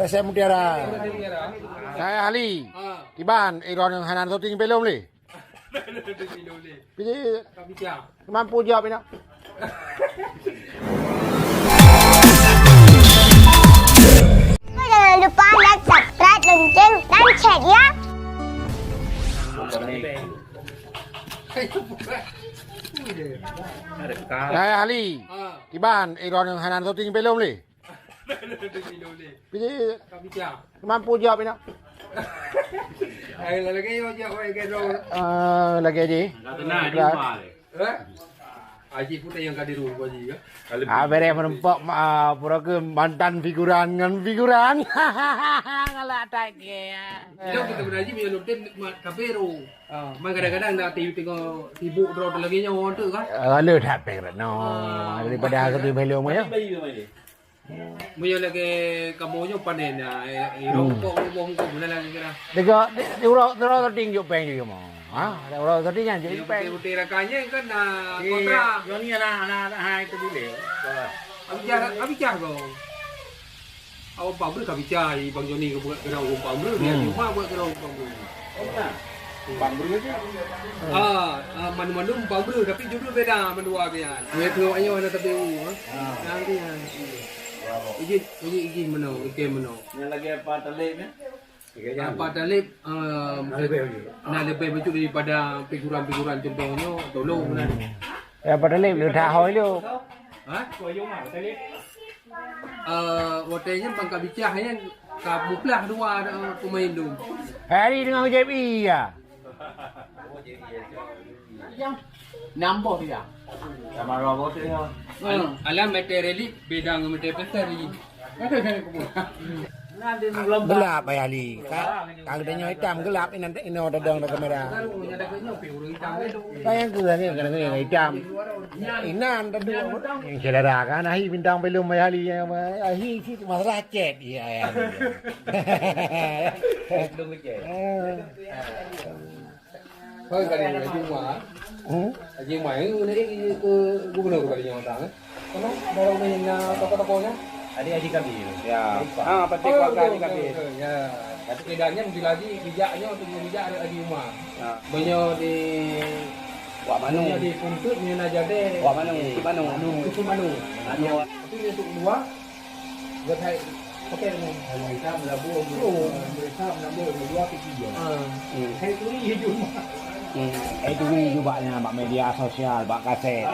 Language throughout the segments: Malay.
Saya Mutiara. Saya ahli. Di ban, Iron yang Hanan Soting belum ni. Pilih mampu jawab ini. Jangan lupa like, subscribe, lonceng dan chat ya. Saya ahli. Di ban, Iron yang Hanan Soting belum ni. Pilih mampu jawab ini. Lagi aja. Haji pun yang kadi rumah haji ya. Beri menempak pura ke mantan figuran dengan figuran. Ngalak tak ke. Kita kita berhaji punya lutin kaperu. Mai kadang-kadang nak tengok sibuk drop lagi nyawa tu kan. Lalu tak pernah. No, daripada aku tu belum ya. Punya lagi kamu nyo panen ya. Rokok kok mana lagi kira. Dekat di urang tinggi peng juga mau. Ada urang tinggi kan jadi peng. Putih rakanya kan kontra. Yang ni anak hai tu boleh. Abicah kau. Awak pabrik abicah Bang Joni ke buat kena rumah pabrik dia cuma buat kena rumah pabrik. Pambrung tu. Manu-manu pabrik tapi judul beda mendua biar. Dia tengok ayo ada tapi nanti Iji mana, ikan mana. Yang lagi apa talib ni? Apa talib nak lebih betul daripada figuran-figuran contohnya tolong benar. Ya pada lep lu dah hoi lu. Ha? Hotelnya bangka bicahnya kabuplah dua pemain tu. Hari dengan JPI ya. Nampak dia. Sama robot tu. Alam materiali beda dengan material pestari. Gelap ay ali. Kang denyo hitam gelap ini ada dong ada kamera. Sayang tu ni kadang-kadang hitam. Inan ada dua. Yang saudara kan ahi bintang belum ay ali ahi si masalah chat ya ya. Thôi cái này là chung mà. Nhưng mà cái gubernur kali yang datang. Kono baru main toko-toko nya. Adik kami. Ya. Pasti keluarga ni kami. Ya. Tapi bedanya mungkin lagi bijaknya untuk bijak ada di rumah. Banyak di Wak Manu. Di Puntut ni nak jadi. Wak Manu. Manu. Manu. Tapi untuk dua buat hai okey ni. Mereka melabur. Mereka melabur dua ke tiga. Hai tu ni hidup. Itu ni juga nya bak media sosial, bak kaset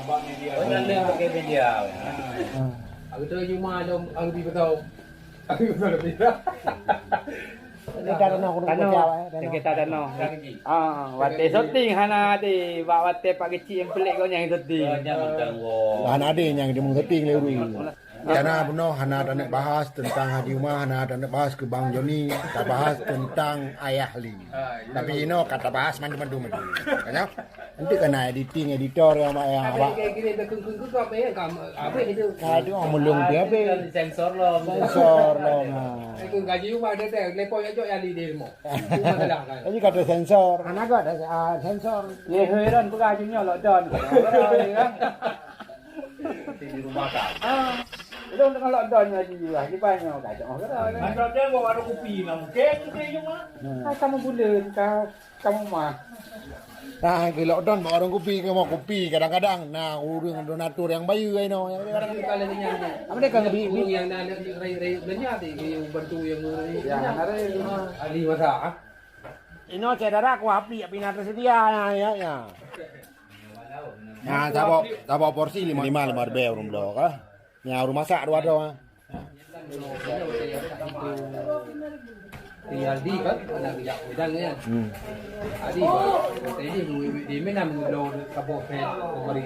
Bak media. Orang pakai media. Aku tu cuma ada aku di betul. Aku betul tidak. Kita ada nak baca. Kita ada no. Wate shooting hana di bawa wate pak kecil yang pelik kau yang shooting. Hana ada yang dia mengeting leuri. Karena benar Hana ada nak bahas tentang Haji Umar, Hana ada nak bahas ke Bang Joni, tak bahas tentang Ayah Li. Tapi ini kata bahas mandu-mandu. Kan? Nanti kena editor yang apa? Kayak gini dah kengkung tu apa ya? Apa itu? Itu orang melung dia apa? Sensor lo. Itu gaji Umar dia tu, lepo yang jauh yang di demo. Jadi kata sensor, Hana ada sensor. Ye heran ku gajinya lo don. Di rumah kan. Itu dengan lockdown lagi juga. Di banyak kacau. Kalau dia bawa warung kopi lah. Mungkin tu dia cuma. Kamu bulan kamu mah. Nah, ke lockdown bawa warung kopi ke mau kopi kadang-kadang. Nah, urang donatur yang bayu ai no. Kalau dia Apa dia kan lebih yang nak rai banyak yang bantu yang Ya, ada ahli masa. Ini saudara aku api nak tersedia ya. Nah, tak porsi 5 RB orang blok ah. Yang rumah masak dua doang. Tinggal di kan nak bijak bedangnya. Adi di mana menglo kapok pet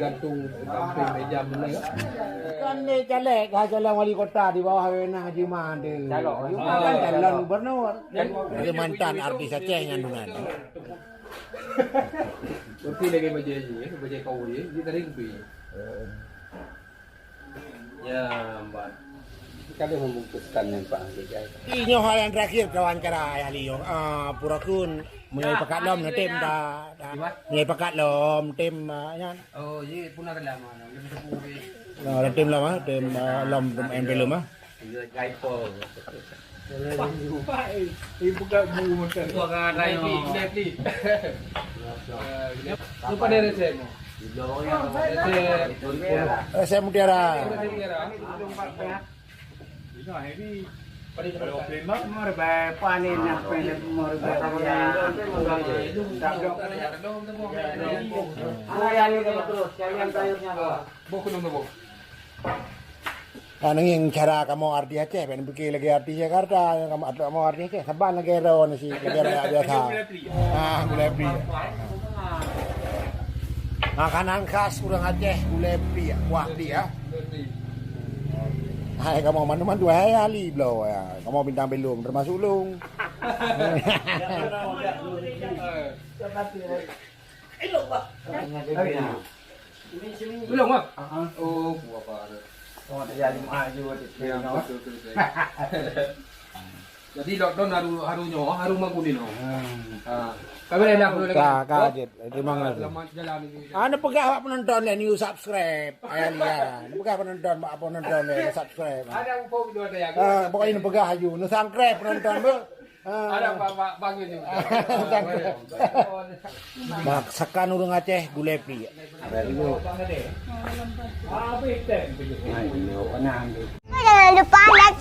gantung kampung meja mana kan. Kan ni caleg wali kota di bawah Wenang Haji Umar tu. Kan calon gubernur. Dia mantan artis Aceh ngandungan. Berarti lagi baca kau dia tarik kopi. Ya, Mbak. Kalau membungkuskan yang Pak Ini hal yang terakhir kawan cara ya Leo. Purakun mulai pakat lom na tim mulai pakat lom tim yan. Oh, ye pun ada lama. Lebih sepuluh. Ada tim lama, tim lom tim MPLM ah. Ibu kat bu macam tu kan lagi lagi. Lupa dari saya. Saya Mutiara. Nanging cara kamu arti Aceh, pengen pergi lagi arti Jakarta, kamu mau arti Aceh, sabar lagi ron si negara biasa. Gulai pri. Makanan khas orang Aceh, gulai pri, kuah pri ya. Hai kamu mana-mana dua hari ali belau ya. Kamu bintang belum termasuk ulung. Belum ah? Oh, apa ada. Oh, dia lima aja jadi lockdown haru magulin oh. Kami nak dulu lagi. Kaget, terima kasih. Selamat jalan ini. Anda pegah awak penonton ya, new subscribe. Ayah lihat. Anda pegah penonton, awak penonton ya, subscribe. Ada info video ada ya. Pokoknya ini pegah aju, nu subscribe penonton bu. Ada Pak Bang ini. Masakan urang Aceh gulai pri. Jangan lupa like,